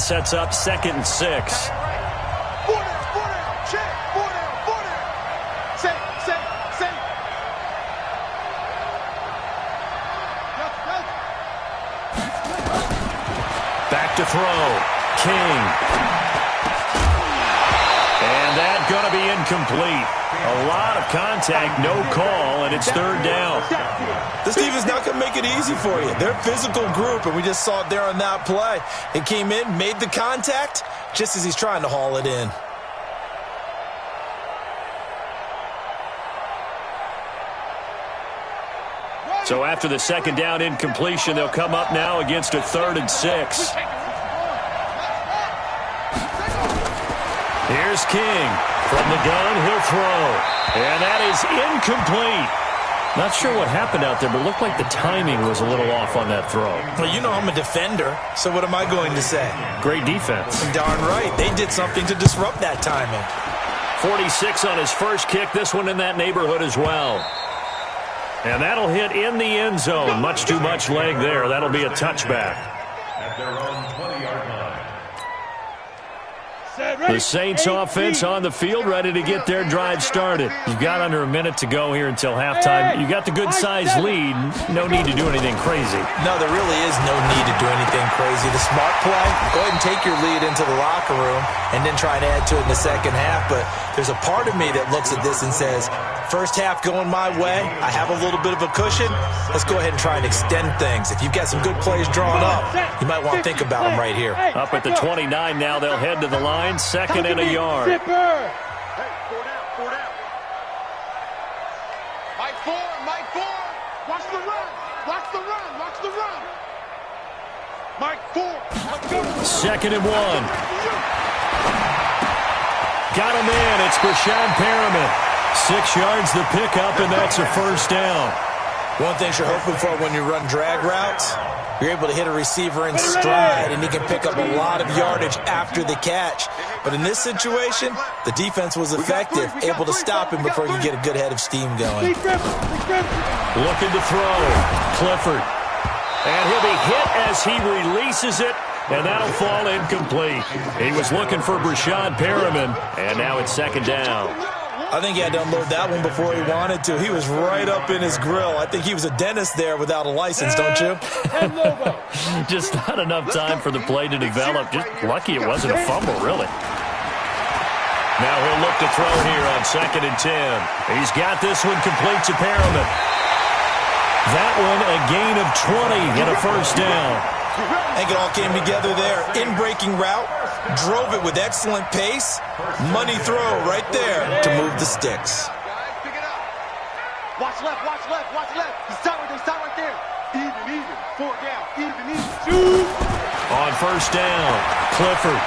that sets up 2nd and 6. Back to throw. King. And that's going to be incomplete. A lot of contact, no call, and it's 3rd down. This defense not going to make it easy for you. They're a physical group, and we just saw it there on that play. It came in, made the contact, just as he's trying to haul it in. So after the 2nd down incompletion, they'll come up now against a 3rd and 6. Here's King. From the gun, he'll throw. And that is incomplete. Not sure what happened out there, but it looked like the timing was a little off on that throw. Well, you know I'm a defender, so what am I going to say? Great defense. Darn right. They did something to disrupt that timing. 46 on his first kick. This one in that neighborhood as well. And that'll hit in the end zone. Much too much leg there. That'll be a touchback. At their own 20-yard line. The Saints offense on the field, ready to get their drive started. You've got under a minute to go here until halftime. You got the good-sized lead. No need to do anything crazy. No, there really is no need to do anything crazy. The smart play, go ahead and take your lead into the locker room and then try and add to it in the second half. But there's a part of me that looks at this and says, first half going my way, I have a little bit of a cushion. Let's go ahead and try and extend things. If you've got some good plays drawn up, you might want to think about them right here. Up at the 29 now, they'll head to the line, 2nd and a yard. Hey, 4 down. Mike 4. Watch the run. Mike 4. Let's go. 2nd and 1. Got him in. It's Brashad Perriman. 6 yards the pickup, and that's a first down. One thing you're hoping for when you run drag routes, you're able to hit a receiver in stride, and he can pick up a lot of yardage after the catch. But in this situation, the defense was effective, able to stop him before you get a good head of steam going. Looking to throw. Clifford. And he'll be hit as he releases it, and that'll fall incomplete. He was looking for Brashad Perriman, and now it's 2nd down. I think he had to unload that one before he wanted to. He was right up in his grill. I think he was a dentist there without a license, don't you? Just not enough time for the play to develop. Just lucky it wasn't a fumble, really. Now he'll look to throw here on 2nd and 10. He's got this one complete to Perriman. That one a gain of 20 and a first down. I think it all came together there. In-breaking route, drove it with excellent pace. Money throw right there to move the sticks. Pick it up. Watch left. Stop right there. Even. 4 down. Even. On first down, Clifford.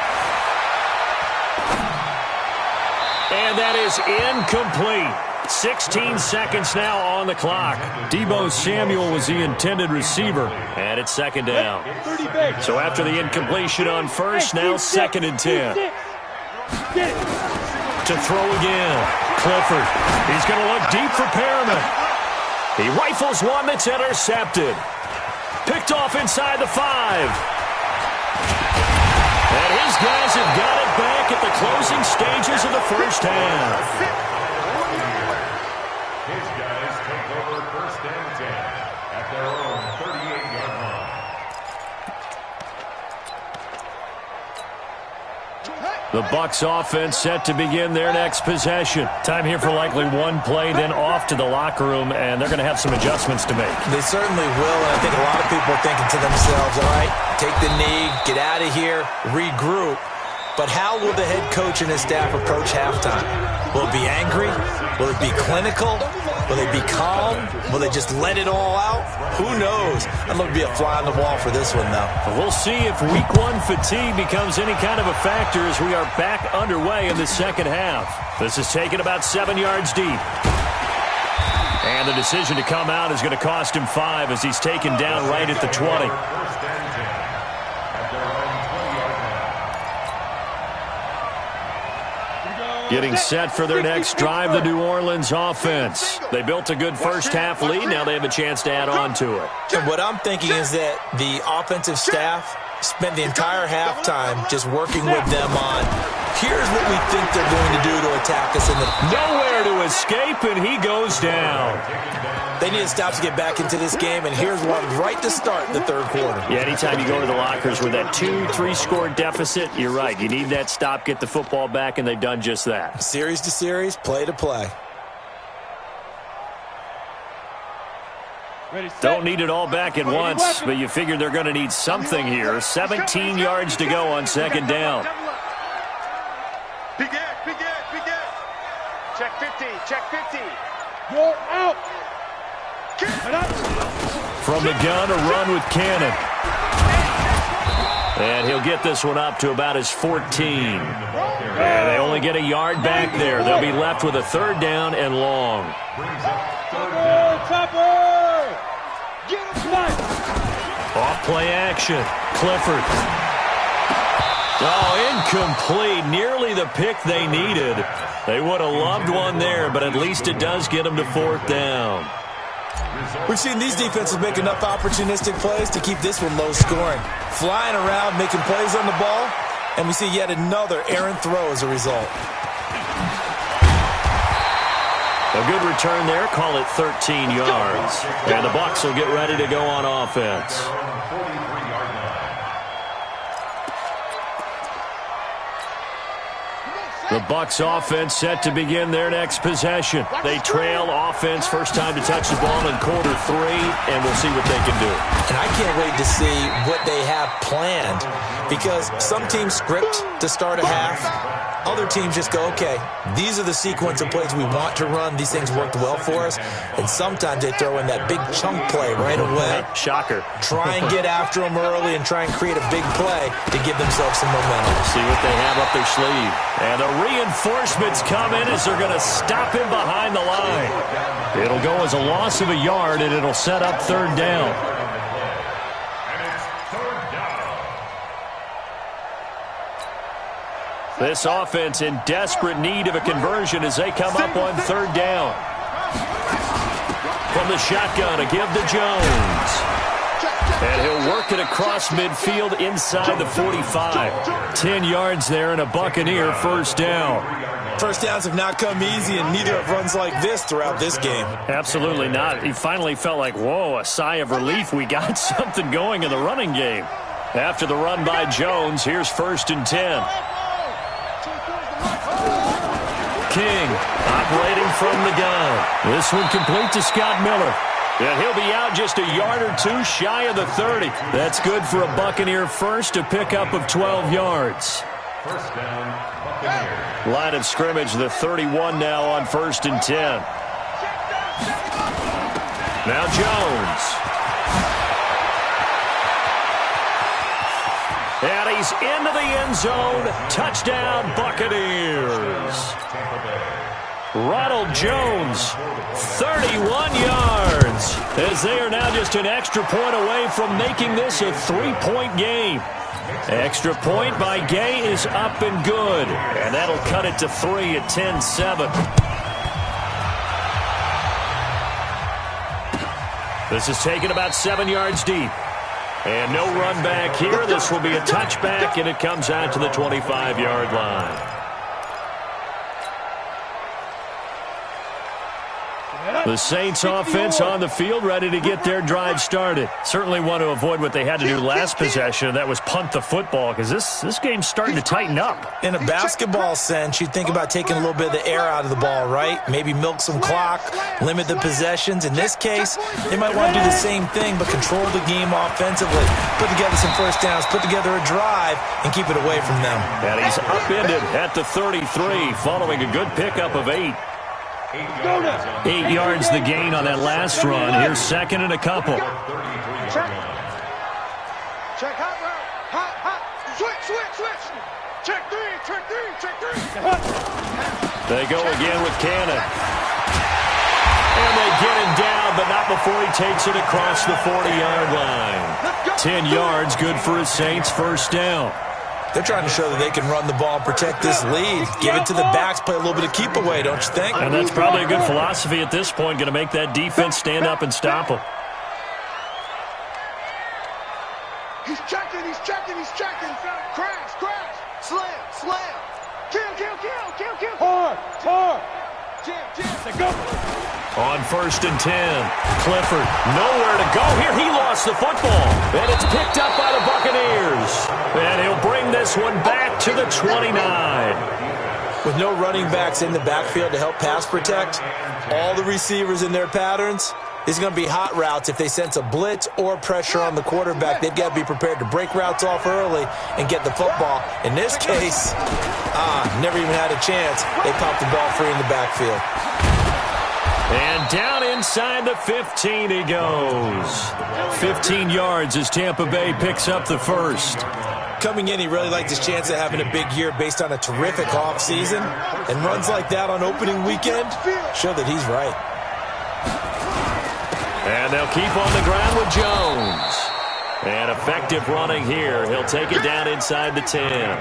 And that is incomplete. 16 seconds now on the clock. Deebo Samuel was the intended receiver, and it's 2nd down. So after the incompletion on first, now 2nd and 10. To throw again, Clifford. He's going to look deep for Perriman. He rifles one that's intercepted. Picked off inside the 5. And his guys have got it back at the closing stages of the first half. His guys take over 1st and 10 at their own 38-yard line. The Bucs offense set to begin their next possession. Time here for likely one play, then off to the locker room, and they're going to have some adjustments to make. They certainly will, and I think a lot of people are thinking to themselves, all right, take the knee, get out of here, regroup. But how will the head coach and his staff approach halftime? Will it be angry? Will it be clinical? Will they be calm? Will they just let it all out? Who knows? I'd love to be a fly on the wall for this one, though. We'll see if week 1 fatigue becomes any kind of a factor as we are back underway in the second half. This is taken about 7 yards deep. And the decision to come out is going to cost him 5 as he's taken down right at the 20. Getting set for their next drive, the New Orleans offense. They built a good first half lead. Now they have a chance to add on to it. And what I'm thinking is that the offensive staff spent the entire halftime just working with them on, here's what we think they're going to do to attack us in the... Nowhere to escape, and he goes down. They need to stop to get back into this game, and here's one right to start the third quarter. Yeah, anytime you go to the lockers with that 2-3 score deficit, you're right. You need that stop, get the football back, and they've done just that. Series to series, play to play. Don't need it all back at once, but you figure they're going to need something here. 17 yards to go on second down. Big Ed. Check 50. You're out. From the gun, a run with Cannon. And he'll get this one up to about his 14. And they only get a yard back there. They'll be left with a third down and long. Off play action. Clifford. Oh, incomplete. Nearly the pick they needed. They would have loved one there, but at least it does get them to fourth down. We've seen these defenses make enough opportunistic plays to keep this one low scoring. Flying around, making plays on the ball, and we see yet another errant throw as a result. A good return there. Call it 13 yards. And the Bucs will get ready to go on offense. The Bucs offense set to begin their next possession. They trail offense first time to touch the ball in quarter 3, and we'll see what they can do. And I can't wait to see what they have planned, because some teams script to start a half. Other teams just go, okay, these are the sequence of plays we want to run. These things worked well for us. And sometimes they throw in that big chunk play right away. Shocker. Try and get after them early and try and create a big play to give themselves some momentum. See what they have up their sleeve. And the reinforcements come in as they're going to stop him behind the line. It'll go as a loss of a yard, and it'll set up third down. This offense in desperate need of a conversion as they come up on third down. From the shotgun, a give to Jones. And he'll work it across midfield inside the 45. 10 yards there and a Buccaneer first down. First downs have not come easy, and neither have runs like this throughout this game. Absolutely not. He finally felt like, whoa, a sigh of relief. We got something going in the running game. After the run by Jones, here's 1st and 10. King operating from the gun. This one complete to Scott Miller. And he'll be out just a yard or two shy of the 30. That's good for a Buccaneer first, a pickup of 12 yards. First down, Buccaneers. Line of scrimmage, the 31 now on 1st and 10. Now Jones. And he's into the end zone. Touchdown, Buccaneers. Ronald Jones, 31 yards, as they are now just an extra point away from making this a 3-point game. Extra point by Gay is up and good, and that'll cut it to 3 at 10-7. This is taken about 7 yards deep. And no run back here. This will be a touchback, and it comes out to the 25-yard line. The Saints offense on the field, ready to get their drive started. Certainly want to avoid what they had to do last possession, and that was punt the football, because this game's starting to tighten up. In a basketball sense, you think about taking a little bit of the air out of the ball, right? Maybe milk some clock, limit the possessions. In this case, they might want to do the same thing, but control the game offensively. Put together some first downs, put together a drive, and keep it away from them. And he's upended at the 33, following a good pickup of 8. 8 yards the gain on that last run. Here's 2nd and a couple. Check. Check hot route. Hot. Switch. Check three. They go again with Cannon. And they get him down, but not before he takes it across the 40-yard line. 10 yards, good for his Saints, first down. They're trying to show that they can run the ball and protect this lead. Give it to the backs, play a little bit of keep away, don't you think? And that's probably a good philosophy at this point, going to make that defense stand up and stop them. He's checking. On 1st and 10, Clifford nowhere to go here. He lost the football, and it's picked up by the Buccaneers. And he'll bring this one back to the 29. With no running backs in the backfield to help pass protect, all the receivers in their patterns, it's going to be hot routes. If they sense a blitz or pressure on the quarterback, they've got to be prepared to break routes off early and get the football. In this case, never even had a chance. They popped the ball free in the backfield. And down inside the 15 he goes. 15 yards as Tampa Bay picks up the first. Coming in, he really liked his chance of having a big year based on a terrific offseason. And runs like that on opening weekend show that he's right. And they'll keep on the ground with Jones. And effective running here. He'll take it down inside the 10.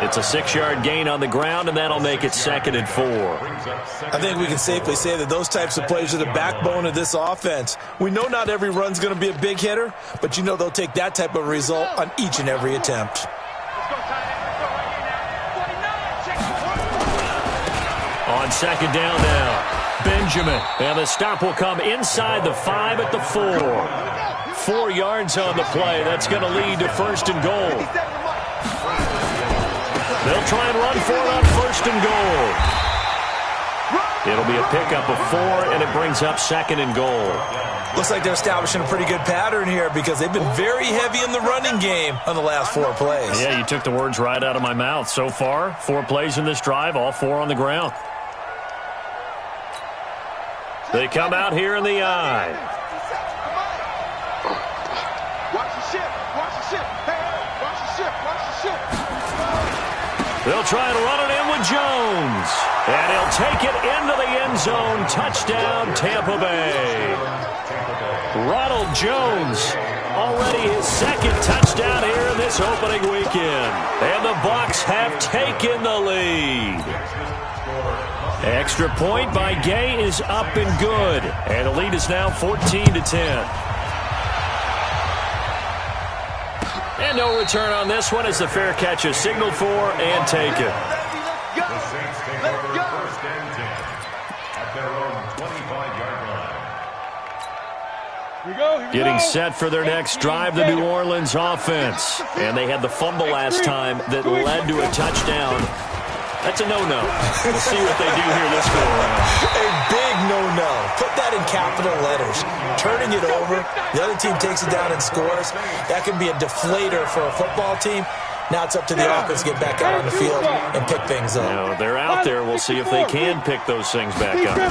It's a 6-yard gain on the ground, and that'll make it 2nd and 4. I think we can safely say that those types of plays are the backbone of this offense. We know not every run's going to be a big hitter, but you know they'll take that type of result on each and every attempt. On 2nd down now, Benjamin. And the stop will come inside the 5 at the 4. 4 yards on the play. That's going to lead to 1st and goal. They'll try and run for it on 1st and goal. It'll be a pickup of 4, and it brings up 2nd and goal. Looks like they're establishing a pretty good pattern here because they've been very heavy in the running game on the last 4 plays. Yeah, you took the words right out of my mouth. So far, 4 plays in this drive, all 4 on the ground. They come out here in the I. Watch the ship. Watch the ship. Hey, watch the ship. Watch the ship. They'll try to run it in with Jones. And he'll take it into the end zone. Touchdown, Tampa Bay. Ronald Jones, already his 2nd touchdown here in this opening weekend. And the Bucs have taken the lead. Extra point by Gay is up and good. And the lead is now 14-10. And no return on this one as the fair catch is signaled for and taken. The Saints take over 1st and 10 at their own 25-yard line. Getting set for their next drive, the New Orleans offense. And they had the fumble last time that led to a touchdown. That's a no-no. We'll see what they do here this go around. A big no-no. Put that in capital letters. Turning it over, the other team takes it down and scores. That can be a deflator for a football team. Now it's up to the offense to get back out on the field and pick things up. Now, they're out there. We'll see if they can pick those things back up.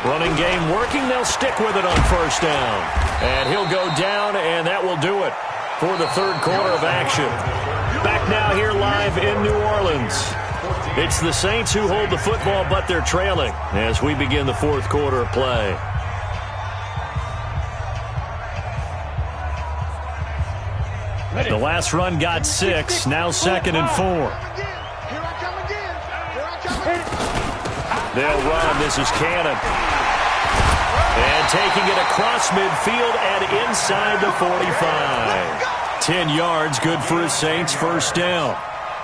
Running game working. They'll stick with it on 1st down. And he'll go down, and that will do it for the 3rd quarter of action. Back now here live in New Orleans. It's the Saints who hold the football, but they're trailing as we begin the 4th quarter of play. The last run got 6, now 2nd and 4. They'll run. This is Cannon. And taking it across midfield and inside the 45. 10 yards, good for the Saints, 1st down.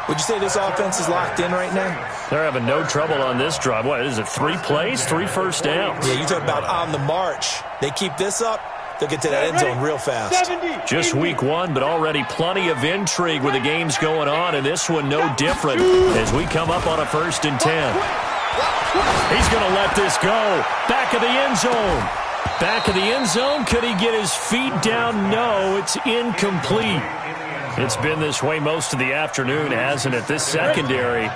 Would you say this offense is locked in right now? They're having no trouble on this drive. What is it, 3 plays, 3 first downs? Yeah, you talk about on the march. They keep this up, they'll get to that end zone real fast. Just week 1, but already plenty of intrigue with the games going on, and this one no different as we come up on a 1st and 10. He's going to let this go. Back of the end zone. Back of the end zone. Could he get his feet down? No, it's incomplete. It's been this way most of the afternoon, hasn't it? This secondary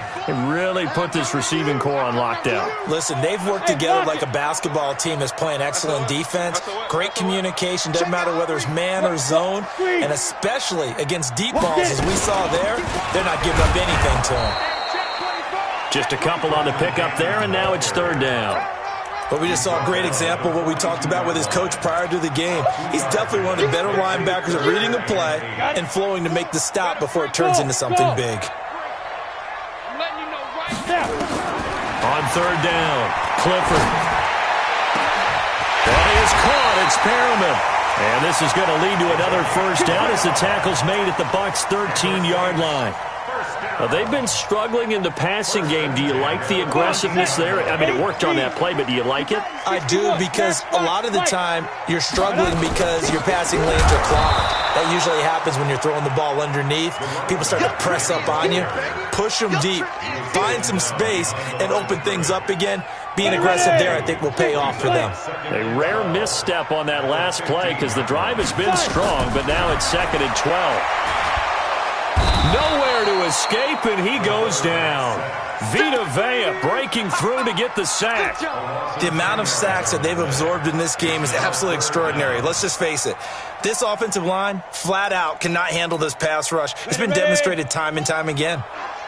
really put this receiving core on lockdown. Listen, they've worked together like a basketball team that's playing excellent defense. Great communication, doesn't matter whether it's man or zone. And especially against deep balls, as we saw there, they're not giving up anything to them. Just a couple on the pickup there, and now it's 3rd down. But we just saw a great example of what we talked about with his coach prior to the game. He's definitely one of the better linebackers at reading a play and flowing to make the stop before it turns into something big. On 3rd down, Clifford. That is caught. It's Perriman. And this is going to lead to another 1st down as the tackle's made at the Bucs' 13-yard line. They've been struggling in the passing game. Do you like the aggressiveness there? I mean, it worked on that play, but do you like it? I do, because a lot of the time you're struggling because your passing lanes are clogged. That usually happens when you're throwing the ball underneath. People start to press up on you. Push them deep. Find some space and open things up again. Being aggressive there, I think, will pay off for them. A rare misstep on that last play because the drive has been strong, but now it's 2nd and 12. Nowhere to escape, and he goes down. Vita Vea breaking through to get the sack. The amount of sacks that they've absorbed in this game is absolutely extraordinary. Let's just face it. This offensive line, flat out, cannot handle this pass rush. It's been demonstrated time and time again.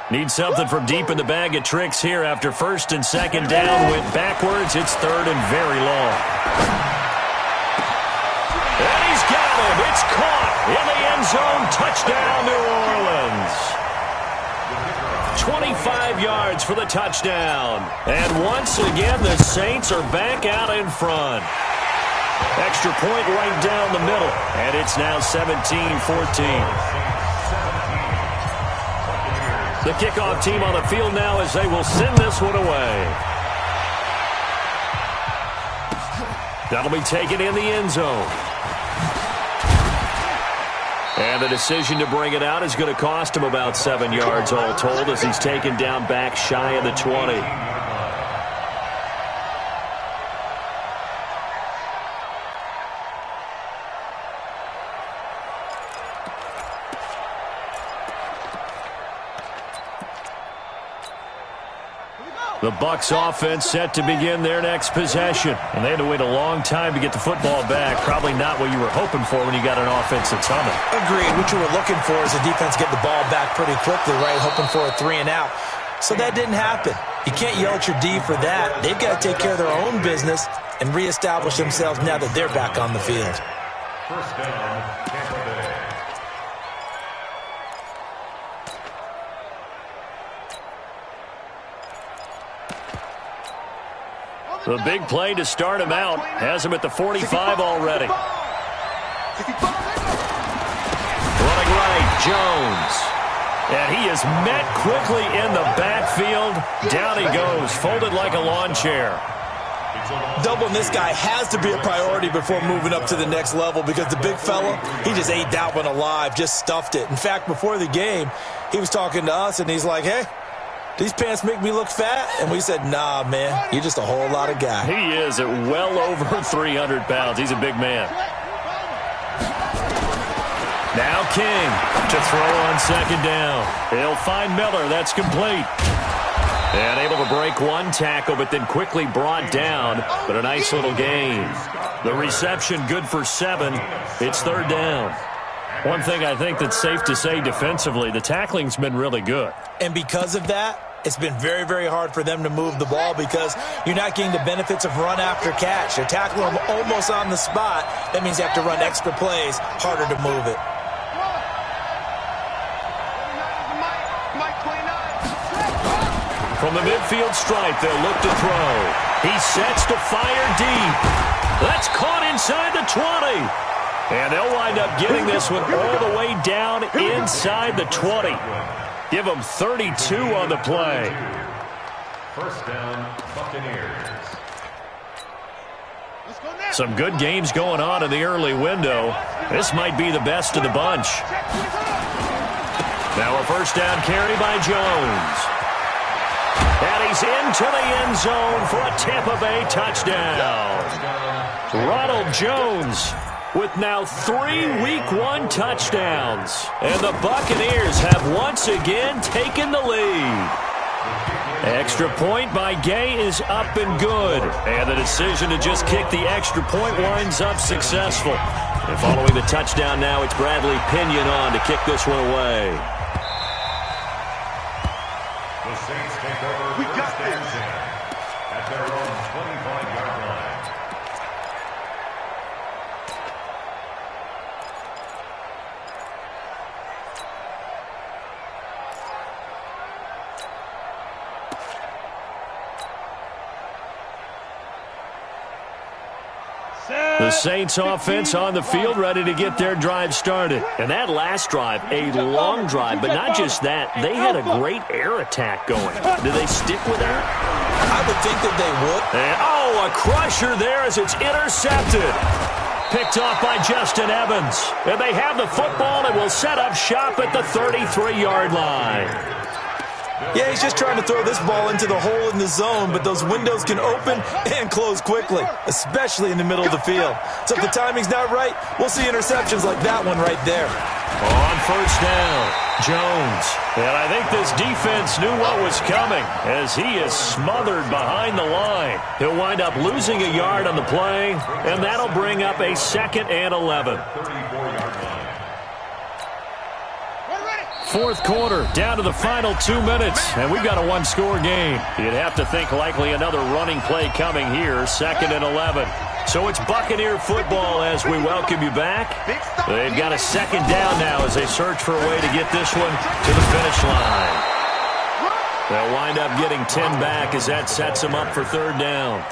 Need something from deep in the bag of tricks here after 1st and 2nd down. Went backwards. It's 3rd and very long. And he's got him. It's caught in the end zone. Touchdown, New Orleans. 25 yards for the touchdown. And once again, the Saints are back out in front. Extra point right down the middle. And it's now 17-14. The kickoff team on the field now as they will send this one away. That'll be taken in the end zone. And the decision to bring it out is going to cost him about 7 yards all told as he's taken down back shy of the 20. The Bucs offense set to begin their next possession. And they had to wait a long time to get the football back. Probably not what you were hoping for when you got an offense that's humming. Agreed. What you were looking for is the defense get the ball back pretty quickly, right? Hoping for a 3 and out. So that didn't happen. You can't yell at your D for that. They've got to take care of their own business and reestablish themselves now that they're back on the field. First down, Tampa Bay. The big play to start him out has him at the 45 already. Running right, Jones. And he is met quickly in the backfield. Down he goes, folded like a lawn chair. Doubling this guy has to be a priority before moving up to the next level because the big fella, he just ate that one alive, just stuffed it. In fact, before the game, he was talking to us, and he's like, hey, these pants make me look fat? And we said, nah, man, you're just a whole lot of guy. He is at well over 300 pounds. He's a big man. Now King to throw on 2nd down. He'll find Miller. That's complete. And able to break one tackle, but then quickly brought down. But a nice little gain. The reception good for 7. It's 3rd down. One thing I think that's safe to say defensively, the tackling's been really good. And because of that, it's been very, very hard for them to move the ball because you're not getting the benefits of run after catch. They're tackling them almost on the spot. That means you have to run extra plays, harder to move it. From the midfield stripe, they'll look to throw. He sets to fire deep. That's caught inside the 20. And they'll wind up getting this one all the way down inside the 20. Give them 32 on the play. First down, Buccaneers. Some good games going on in the early window. This might be the best of the bunch. Now a first down carry by Jones. And he's into the end zone for a Tampa Bay touchdown. Ronald Jones with now 3 Week 1 touchdowns. And the Buccaneers have once again taken the lead. Extra point by Gay is up and good. And the decision to just kick the extra point winds up successful. And following the touchdown now, it's Bradley Pinion on to kick this one away. The Saints take over first and 10 at their own 25-yard line. The The Saints offense on the field, ready to get their drive started. And that last drive, a long drive, but not just that. They had a great air attack going. Do they stick with that? I would think that they would. And, a crusher there as it's intercepted. Picked off by Justin Evans. And they have the football and will set up shop at the 33-yard line. Yeah, he's just trying to throw this ball into the hole in the zone, but those windows can open and close quickly, especially in the middle of the field. So if the timing's not right, we'll see interceptions like that one right there. On first down, Jones. And I think this defense knew what was coming as he is smothered behind the line. He'll wind up losing a yard on the play, and that'll bring up a 2nd and 11. Fourth quarter, down to the final 2 minutes, and we've got a one-score game. You'd have to think likely another running play coming here, 2nd and 11. So it's Buccaneer football as we welcome you back. They've got a 2nd down now as they search for a way to get this one to the finish line. They'll wind up getting 10 back as that sets them up for 3rd down.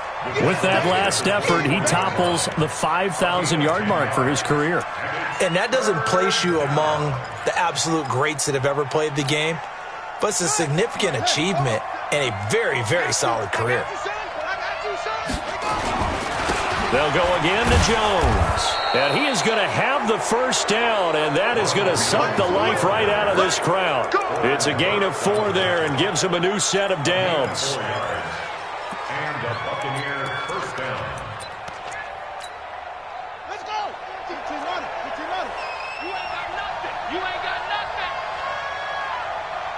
With that last effort, he topples the 5,000-yard mark for his career. And that doesn't place you among the absolute greats that have ever played the game, but it's a significant achievement and a very, very solid career. They'll go again to Jones. And he is going to have the first down, and that is going to suck the life right out of this crowd. It's a gain of 4 there and gives him a new set of downs. And the Buccaneer first down. Let's go. Keep running. You ain't got nothing. You ain't got nothing.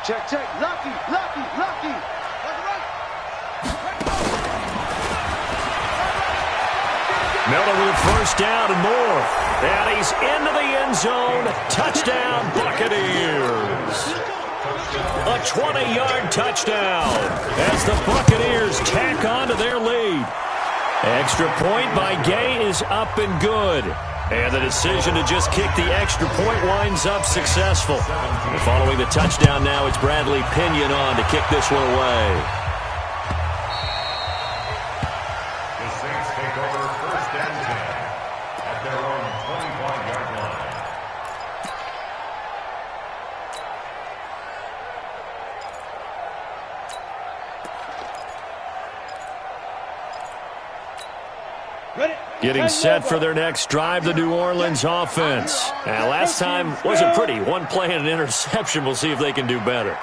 Check. Lucky. Miller with first down and more. And he's into the end zone. Touchdown, Buccaneers. A 20-yard touchdown as the Buccaneers tack on to their lead. Extra point by Gay is up and good. And the decision to just kick the extra point winds up successful. Following the touchdown now, it's Bradley Pinion on to kick this one away. The Saints take over 1st and 10 at their own 25-yard line. Getting set for their next drive, the New Orleans offense. Now, last time wasn't pretty. One play and an interception. We'll see if they can do better.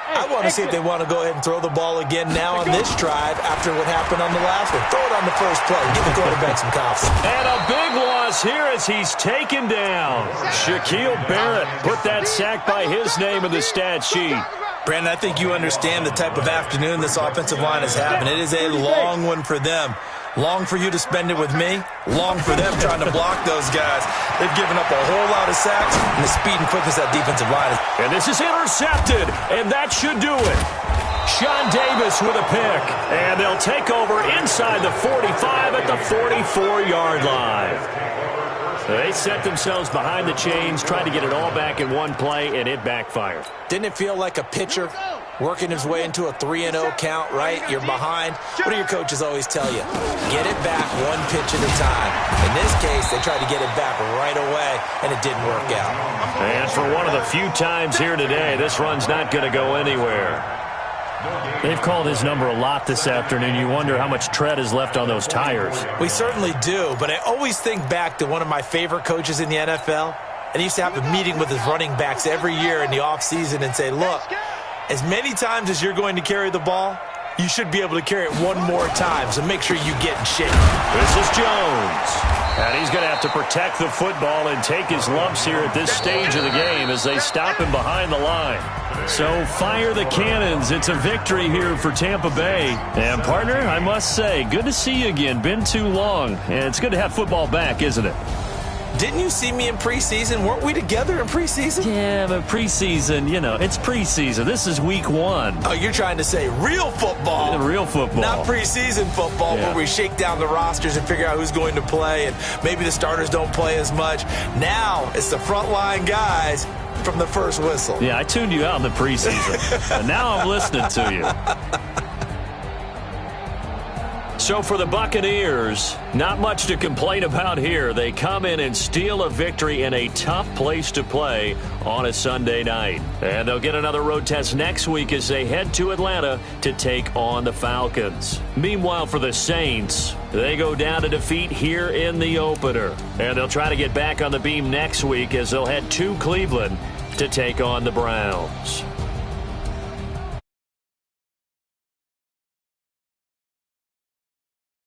I want to see if they want to go ahead and throw the ball again now on this drive after what happened on the last one. Throw it on the first play. Give the quarterback some confidence. And a big loss here as he's taken down. Shaquille Barrett put that sack by his name in the stat sheet. Brandon, I think you understand the type of afternoon this offensive line is having. It is a long one for them. Long for you to spend it with me. Long for them trying to block those guys. They've given up a whole lot of sacks, and the speed and quickness of that defensive line. And this is intercepted, and that should do it. Sean Davis with a pick, and they'll take over inside the 45 at the 44-yard line. They set themselves behind the chains, tried to get it all back in one play, and it backfired. Didn't it feel like a pitcher working his way into a 3-0 count, right? You're behind. What do your coaches always tell you? Get it back one pitch at a time. In this case, they tried to get it back right away, and it didn't work out. And for one of the few times here today, this run's not going to go anywhere. They've called his number a lot this afternoon. You wonder how much tread is left on those tires. We certainly do, but I always think back to one of my favorite coaches in the NFL, and he used to have a meeting with his running backs every year in the offseason and say, look, as many times as you're going to carry the ball, you should be able to carry it one more time, so make sure you get in shape. This is Jones. And he's going to have to protect the football and take his lumps here at this stage of the game as they stop him behind the line. So fire the cannons. It's a victory here for Tampa Bay. And, partner, I must say, good to see you again. Been too long. And it's good to have football back, isn't it? Didn't you see me in preseason? Weren't we together in preseason? Yeah, but preseason, you know, it's preseason. This is week 1. Oh, you're trying to say real football. Real football. Not preseason football where we shake down the rosters and figure out who's going to play, and maybe the starters don't play as much. Now it's the frontline guys from the first whistle. Yeah, I tuned you out in the preseason. And now I'm listening to you. So for the Buccaneers, not much to complain about here. They come in and steal a victory in a tough place to play on a Sunday night. And they'll get another road test next week as they head to Atlanta to take on the Falcons. Meanwhile, for the Saints, they go down to defeat here in the opener. And they'll try to get back on the beam next week as they'll head to Cleveland to take on the Browns.